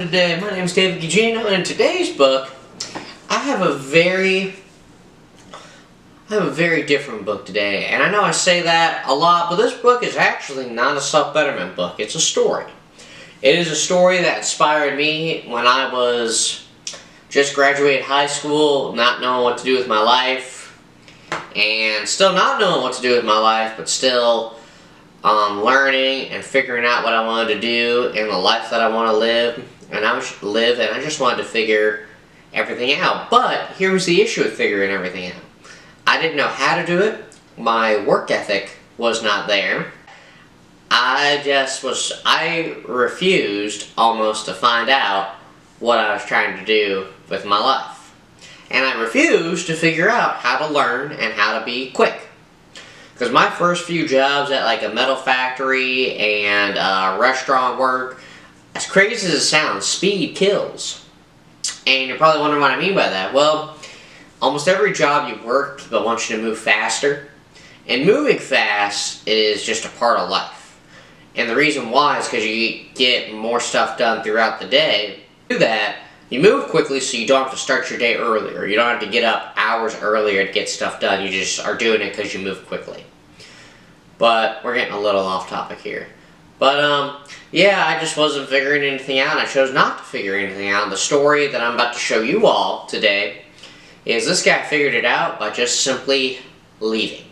Today, my name is David Gugino, and in today's book, I have a very different book today. And I know I say that a lot, but this book is actually not a self-betterment book. It's a story. It is a story that inspired me when I was just graduated high school, not knowing what to do with my life, and still not knowing what to do with my life, but still learning and figuring out what I wanted to do and the life that I want to live. And I just wanted to figure everything out. But here was the issue with figuring everything out. I didn't know how to do it. My work ethic was not there. I refused almost to find out what I was trying to do with my life. And I refused to figure out how to learn and how to be quick. Because my first few jobs at like a metal factory and restaurant work, as crazy as it sounds, speed kills. And you're probably wondering what I mean by that. Well, almost every job you work, people want you to move faster. And moving fast is just a part of life. And the reason why is because you get more stuff done throughout the day. To do that, you move quickly so you don't have to start your day earlier. You don't have to get up hours earlier to get stuff done. You just are doing it because you move quickly. But we're getting a little off topic here. But, yeah, I just wasn't figuring anything out. I chose not to figure anything out. The story that I'm about to show you all today is this guy figured it out by just simply leaving.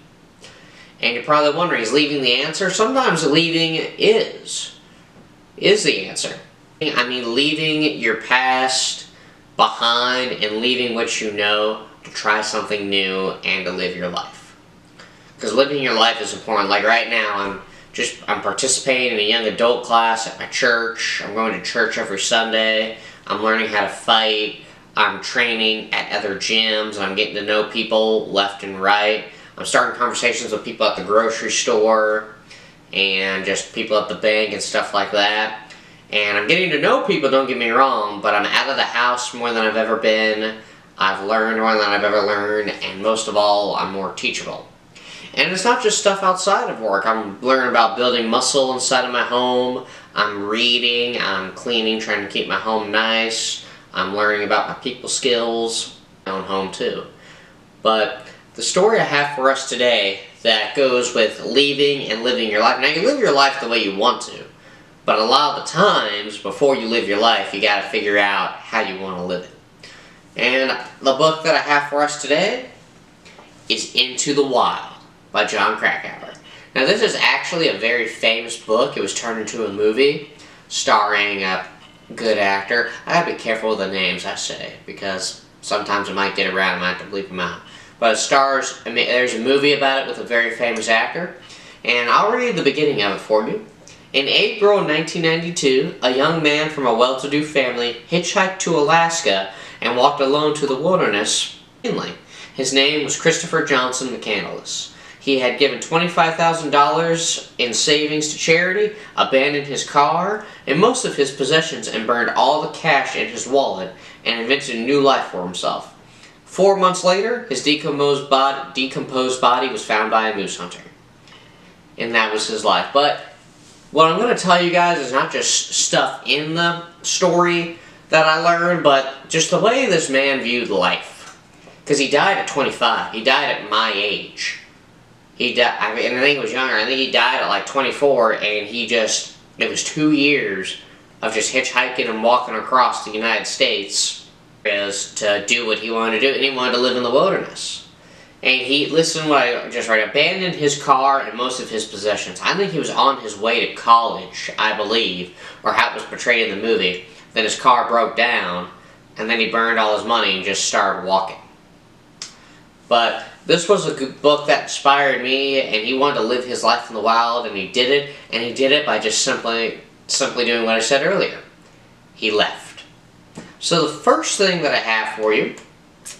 And you're probably wondering, is leaving the answer? Sometimes leaving is the answer. I mean, leaving your past behind and leaving what you know to try something new and to live your life. Because living your life is important. Like right now, I'm participating in a young adult class at my church. I'm going to church every Sunday. I'm learning how to fight. I'm training at other gyms. I'm getting to know people left and right. I'm starting conversations with people at the grocery store and just people at the bank and stuff like that. And I'm getting to know people, don't get me wrong, but I'm out of the house more than I've ever been. I've learned more than I've ever learned, and most of all, I'm more teachable. And it's not just stuff outside of work. I'm learning about building muscle inside of my home. I'm reading. I'm cleaning, trying to keep my home nice. I'm learning about my people skills. My own home too. But the story I have for us today that goes with leaving and living your life. Now you live your life the way you want to. But a lot of the times, before you live your life, you got to figure out how you want to live it. And the book that I have for us today is Into the Wild by Jon Krakauer. Now this is actually a very famous book. It was turned into a movie starring a good actor. I gotta be careful with the names I say because sometimes I might get around and I might have to bleep them out. But it stars, there's a movie about it with a very famous actor. And I'll read the beginning of it for you. In April 1992, a young man from a well-to-do family hitchhiked to Alaska and walked alone to the wilderness. His name was Christopher Johnson McCandless. He had given $25,000 in savings to charity, abandoned his car and most of his possessions, and burned all the cash in his wallet and invented a new life for himself. 4 months later, his decomposed body was found by a moose hunter. And that was his life. But what I'm going to tell you guys is not just stuff in the story that I learned, but just the way this man viewed life. Because he died at 25. He died at my age. He died, I think he was younger. I think he died at like 24, and it was 2 years of just hitchhiking and walking across the United States to do what he wanted to do, and he wanted to live in the wilderness. And listen to what I just read, abandoned his car and most of his possessions. I think he was on his way to college, I believe, or how it was portrayed in the movie. Then his car broke down, and then he burned all his money and just started walking. But this was a good book that inspired me, and he wanted to live his life in the wild, and he did it. And he did it by just simply doing what I said earlier. He left. So the first thing that I have for you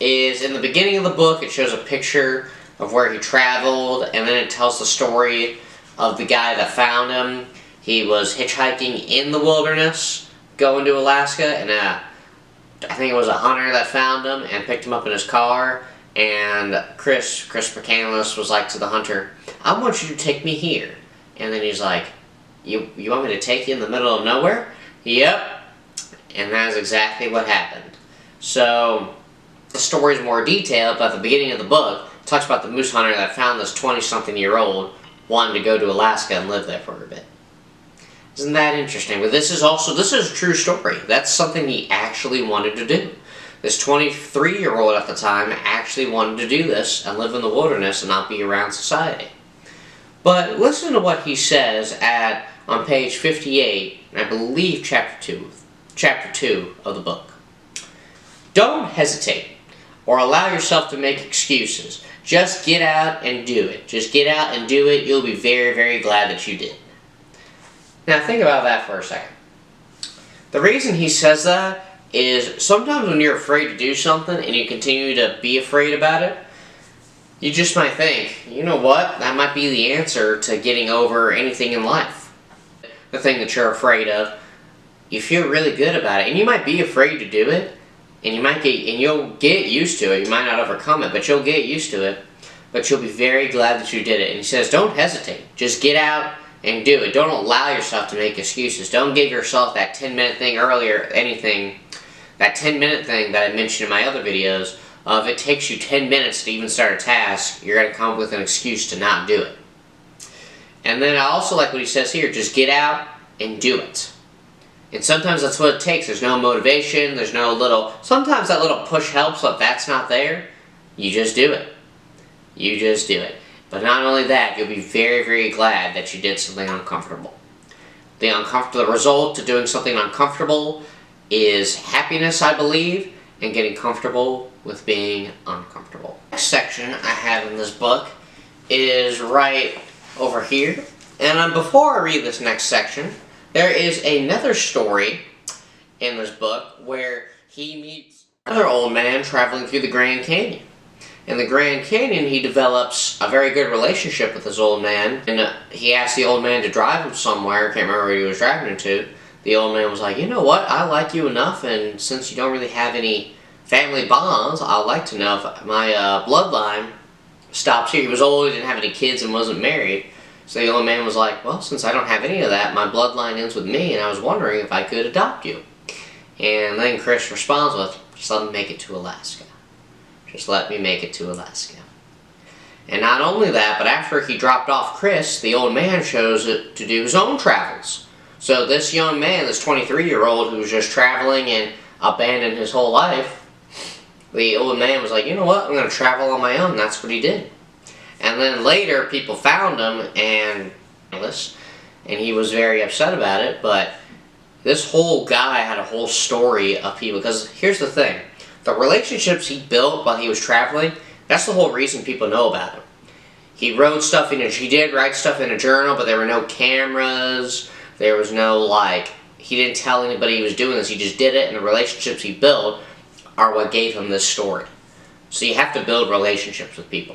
is in the beginning of the book, it shows a picture of where he traveled, and then it tells the story of the guy that found him. He was hitchhiking in the wilderness, going to Alaska, and I think it was a hunter that found him and picked him up in his car. And Chris McCandless was like to the hunter, I want you to take me here. And then he's like, you want me to take you in the middle of nowhere? Yep. And that is exactly what happened. So, the story is more detailed, but at the beginning of the book, it talks about the moose hunter that found this 20-something-year-old wanting to go to Alaska and live there for a bit. Isn't that interesting? But this is a true story. That's something he actually wanted to do. This 23-year-old at the time actually wanted to do this and live in the wilderness and not be around society. But listen to what he says on page 58, I believe chapter 2 of the book. Don't hesitate or allow yourself to make excuses. Just get out and do it. Just get out and do it. You'll be very, very glad that you did. Now think about that for a second. The reason he says that is sometimes when you're afraid to do something and you continue to be afraid about it, you just might think, you know what, that might be the answer to getting over anything in life. The thing that you're afraid of, you feel really good about it, and you might be afraid to do it, and you'll get used to it. You might not overcome it, but you'll get used to it, but you'll be very glad that you did it. And he says, don't hesitate. Just get out and do it. Don't allow yourself to make excuses. Don't give yourself that 10-minute thing earlier, that 10-minute thing that I mentioned in my other videos, if it takes you 10 minutes to even start a task, you're going to come up with an excuse to not do it. And then I also like what he says here, just get out and do it. And sometimes that's what it takes. There's no motivation, sometimes that little push helps, but if that's not there, you just do it. You just do it. But not only that, you'll be very, very glad that you did something uncomfortable. The result to doing something uncomfortable is happiness, I believe, and getting comfortable with being uncomfortable. The next section I have in this book is right over here. And before I read this next section, there is another story in this book where he meets another old man traveling through the Grand Canyon. In the Grand Canyon, he develops a very good relationship with this old man, and he asks the old man to drive him somewhere. I can't remember where he was driving him to. The old man was like, you know what, I like you enough, and since you don't really have any family bonds, I'd like to know if my bloodline stops here. He was old, he didn't have any kids, and wasn't married. So the old man was like, well, since I don't have any of that, my bloodline ends with me, and I was wondering if I could adopt you. And then Chris responds with, just let me make it to Alaska. Just let me make it to Alaska. And not only that, but after he dropped off Chris, the old man chose to do his own travels. So this young man, this 23-year-old who was just traveling and abandoned his whole life, the old man was like, you know what, I'm going to travel on my own. That's what he did. And then later, people found him, and he was very upset about it, but this whole guy had a whole story of people, because here's the thing. The relationships he built while he was traveling, that's the whole reason people know about him. He did write stuff in a journal, but there were no cameras, there was no, he didn't tell anybody he was doing this, he just did it, and the relationships he built are what gave him this story. So you have to build relationships with people.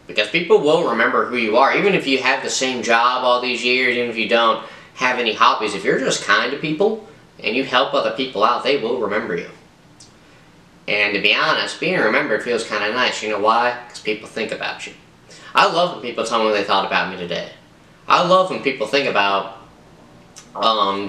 Because people will remember who you are, even if you have the same job all these years, even if you don't have any hobbies. If you're just kind to people, and you help other people out, they will remember you. And to be honest, being remembered feels kind of nice. You know why? Because people think about you. I love when people tell me what they thought about me today. I love when people think about, I've been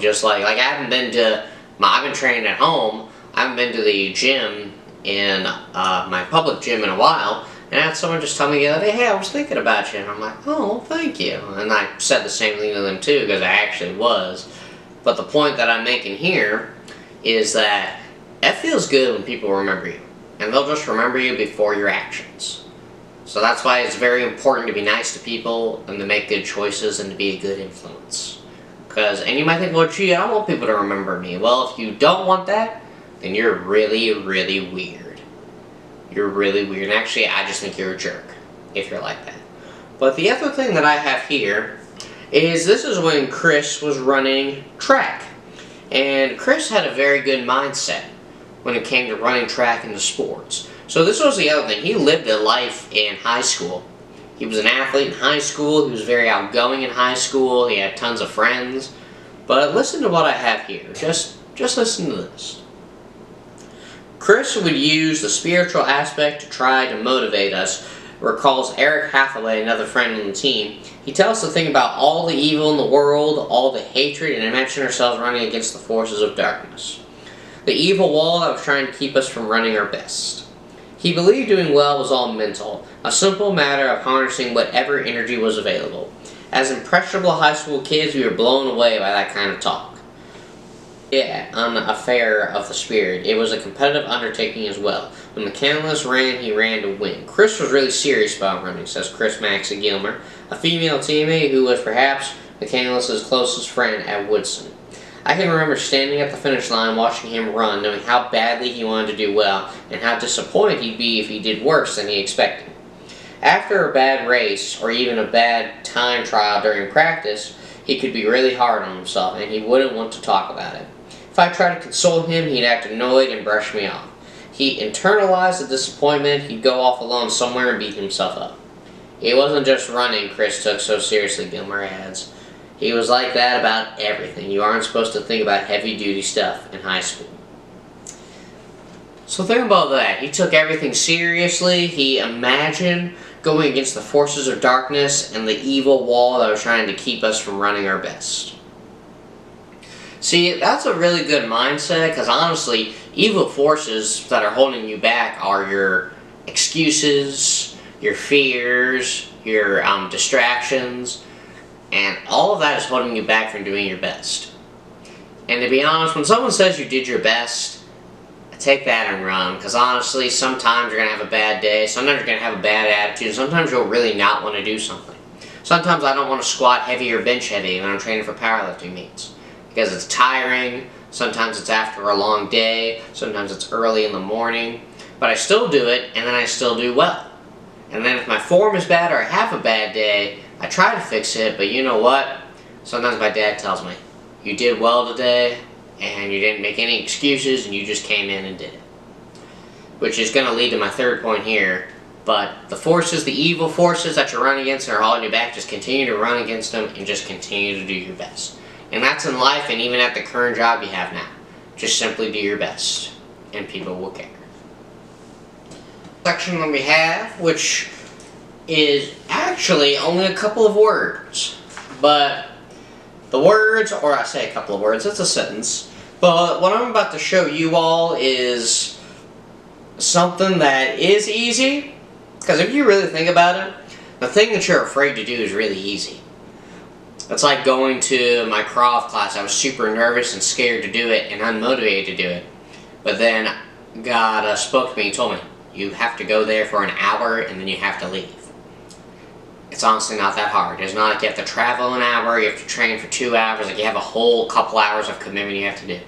training at home. I haven't been to the gym my public gym in a while. And I had someone just tell me the other day, hey, I was thinking about you. And I'm like, oh, thank you. And I said the same thing to them too, because I actually was. But the point that I'm making here is that it feels good when people remember you. And they'll just remember you before your actions. So that's why it's very important to be nice to people and to make good choices and to be a good influence. And you might think, well, gee, I want people to remember me. Well, if you don't want that, then you're really, really weird. You're really weird. And actually, I just think you're a jerk if you're like that. But the other thing that I have here is this is when Chris was running track. And Chris had a very good mindset when it came to running track and the sports. So this was the other thing. He lived a life in high school. He was an athlete in high school. He was very outgoing in high school. He had tons of friends. But listen to what I have here. Just listen to this. Chris would use the spiritual aspect to try to motivate us, recalls Eric Hathaway, another friend on the team. He tells us to think about all the evil in the world, all the hatred, and imagine ourselves running against the forces of darkness. the evil wall that was trying to keep us from running our best. He believed doing well was all mental, a simple matter of harnessing whatever energy was available. As impressionable high school kids, we were blown away by that kind of talk. Yeah, on the affair of the spirit, it was a competitive undertaking as well. When McCandless ran, he ran to win. Chris was really serious about running, says Chris Maxey Gilmer, a female teammate who was perhaps McCandless' closest friend at Woodson. I can remember standing at the finish line watching him run, knowing how badly he wanted to do well, and how disappointed he'd be if he did worse than he expected. After a bad race, or even a bad time trial during practice, he could be really hard on himself, and he wouldn't want to talk about it. If I tried to console him, he'd act annoyed and brush me off. He internalized the disappointment, he'd go off alone somewhere and beat himself up. It wasn't just running Chris took so seriously, Gilmer adds. He was like that about everything. You aren't supposed to think about heavy-duty stuff in high school. So think about that. He took everything seriously. He imagined going against the forces of darkness and the evil wall that was trying to keep us from running our best. See, that's a really good mindset, because honestly, evil forces that are holding you back are your excuses, your fears, your distractions, and all of that is holding you back from doing your best. And to be honest, when someone says you did your best, take that and run, because honestly, sometimes you're going to have a bad day, sometimes you're going to have a bad attitude, sometimes you'll really not want to do something. Sometimes I don't want to squat heavy or bench heavy when I'm training for powerlifting meets, because it's tiring, sometimes it's after a long day, sometimes it's early in the morning, but I still do it, and then I still do well. And then if my form is bad or I have a bad day, I try to fix it, but you know what? Sometimes my dad tells me, you did well today, and you didn't make any excuses, and you just came in and did it. Which is going to lead to my third point here, but the forces, the evil forces that you're running against and are holding you back, just continue to run against them and just continue to do your best. And that's in life and even at the current job you have now. Just simply do your best, and people will care. Section that we have, which is actually only a couple of words, but the words, or I say a couple of words, it's a sentence, but what I'm about to show you all is something that is easy, because if you really think about it, the thing that you're afraid to do is really easy. It's like going to my Krav class. I was super nervous and scared to do it and unmotivated to do it, but then God spoke to me and told me, you have to go there for an hour and then you have to leave. It's honestly not that hard. It's not like you have to travel an hour, you have to train for 2 hours, like you have a whole couple hours of commitment you have to do.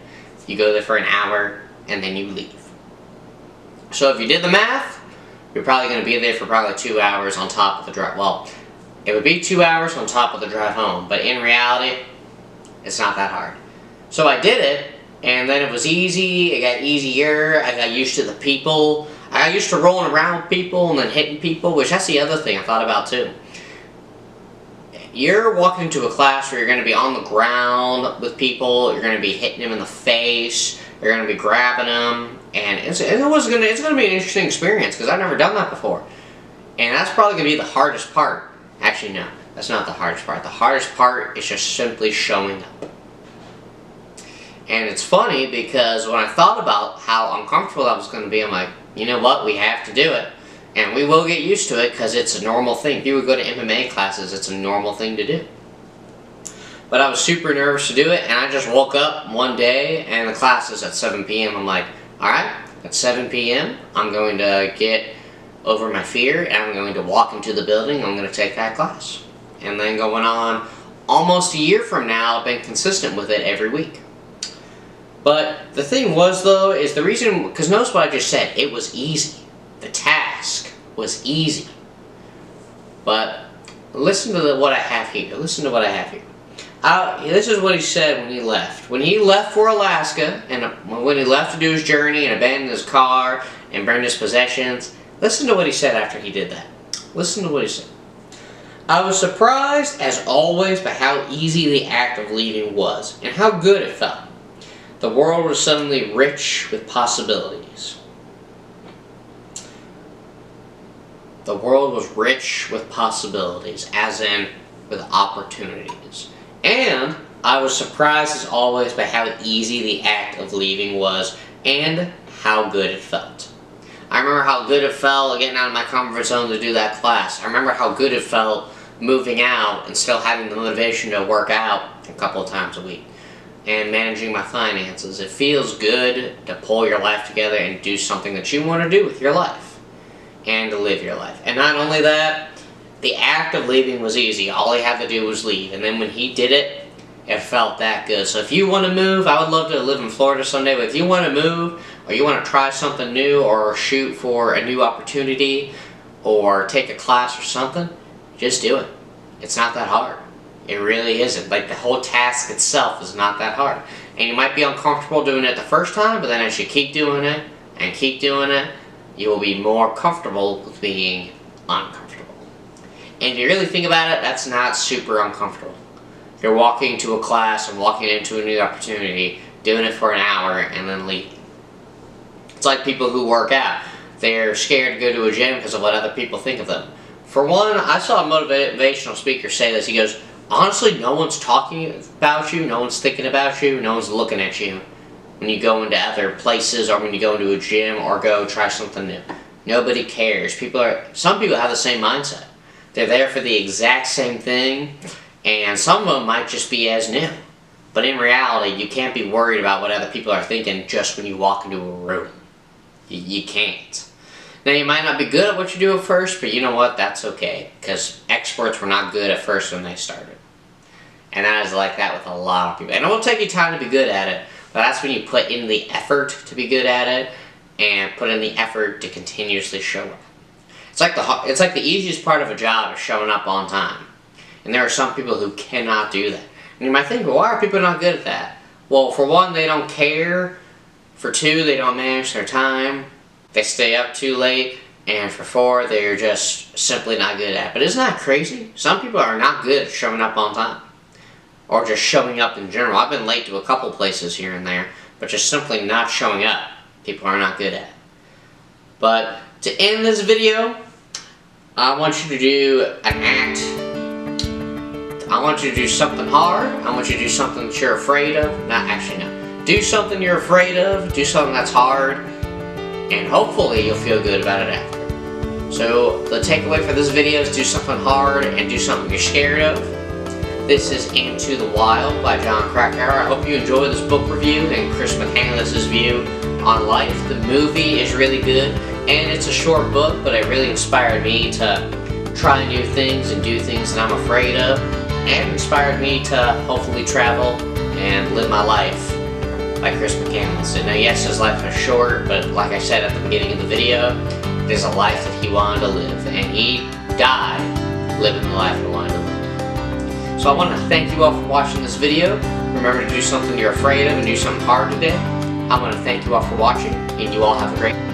You go there for an hour, and then you leave. So if you did the math, you're probably going to be there for probably 2 hours on top of the drive. Well, it would be 2 hours on top of the drive home, but in reality, it's not that hard. So I did it, and then it was easy, it got easier, I got used to the people. I got used to rolling around with people and then hitting people, which that's the other thing I thought about too. You're walking into a class where you're going to be on the ground with people, you're going to be hitting them in the face, you're going to be grabbing them, and it's going to be an interesting experience because I've never done that before. And that's probably going to be the hardest part. Actually, no, that's not the hardest part. The hardest part is just simply showing up. And it's funny because when I thought about how uncomfortable that was going to be, I'm like, you know what, we have to do it. And we will get used to it because it's a normal thing. If you would go to MMA classes, it's a normal thing to do. But I was super nervous to do it, and I just woke up one day, and the class is at 7 p.m. I'm like, alright, at 7 p.m., I'm going to get over my fear, and I'm going to walk into the building, and I'm going to take that class. And then going on almost a year from now, I've been consistent with it every week. But the thing was, though, is the reason, because notice what I just said, it was easy. The task was easy. But listen to what I have here. Listen to what I have here. This is what he said when he left. When he left for Alaska, and when he left to do his journey and abandon his car and burn his possessions, listen to what he said after he did that. Listen to what he said. I was surprised, as always, by how easy the act of leaving was, and how good it felt. The world was suddenly rich with possibilities. The world was rich with possibilities, as in with opportunities. And I was surprised as always by how easy the act of leaving was, and how good it felt. I remember how good it felt getting out of my comfort zone to do that class. I remember how good it felt moving out and still having the motivation to work out a couple of times a week. And managing my finances. It feels good to pull your life together and do something that you want to do with your life. And to live your life. And not only that, the act of leaving was easy. All he had to do was leave. And then when he did it, it felt that good. So if you want to move, I would love to live in Florida someday, but if you want to move, or you want to try something new, or shoot for a new opportunity, or take a class or something, just do it. It's not that hard. It really isn't. Like, the whole task itself is not that hard. And you might be uncomfortable doing it the first time, but then as you keep doing it, and keep doing it, you will be more comfortable with being uncomfortable. And if you really think about it, that's not super uncomfortable. You're walking to a class and walking into a new opportunity, doing it for an hour, and then leaving. It's like people who work out. They're scared to go to a gym because of what other people think of them. For one, I saw a motivational speaker say this. He goes, honestly, no one's talking about you, no one's thinking about you, no one's looking at you when you go into other places or when you go into a gym or go try something new. Nobody cares. Some people have the same mindset. They're there for the exact same thing, and some of them might just be as new. But in reality, you can't be worried about what other people are thinking just when you walk into a room. You can't. Now, you might not be good at what you do at first, but you know what? That's okay, because experts were not good at first when they started. And that is like that with a lot of people. And it will take you time to be good at it, but that's when you put in the effort to be good at it, and put in the effort to continuously show up. It's like the easiest part of a job is showing up on time. And there are some people who cannot do that. And you might think, well, why are people not good at that? Well, for one, they don't care. For two, they don't manage their time. They stay up too late. And for four, they're just simply not good at it. But isn't that crazy? Some people are not good at showing up on time. Or just showing up in general. I've been late to a couple places here and there, but just simply not showing up, people are not good at. But to end this video, I want you to do an act. I want you to do something hard. I want you to do something that you're afraid of. No. Do something you're afraid of. Do something that's hard. And hopefully you'll feel good about it after. So the takeaway for this video is do something hard and do something you're scared of. This is Into the Wild by Jon Krakauer. I hope you enjoy this book review and Chris McCandless's view on life. The movie is really good, and it's a short book, but it really inspired me to try new things and do things that I'm afraid of, and inspired me to hopefully travel and live my life by Chris McCandless. And now, yes, his life is short, but like I said at the beginning of the video, there's a life that he wanted to live, and he died living the life he wanted to live. So I want to thank you all for watching this video. Remember to do something you're afraid of and do something hard today. I want to thank you all for watching, and you all have a great day.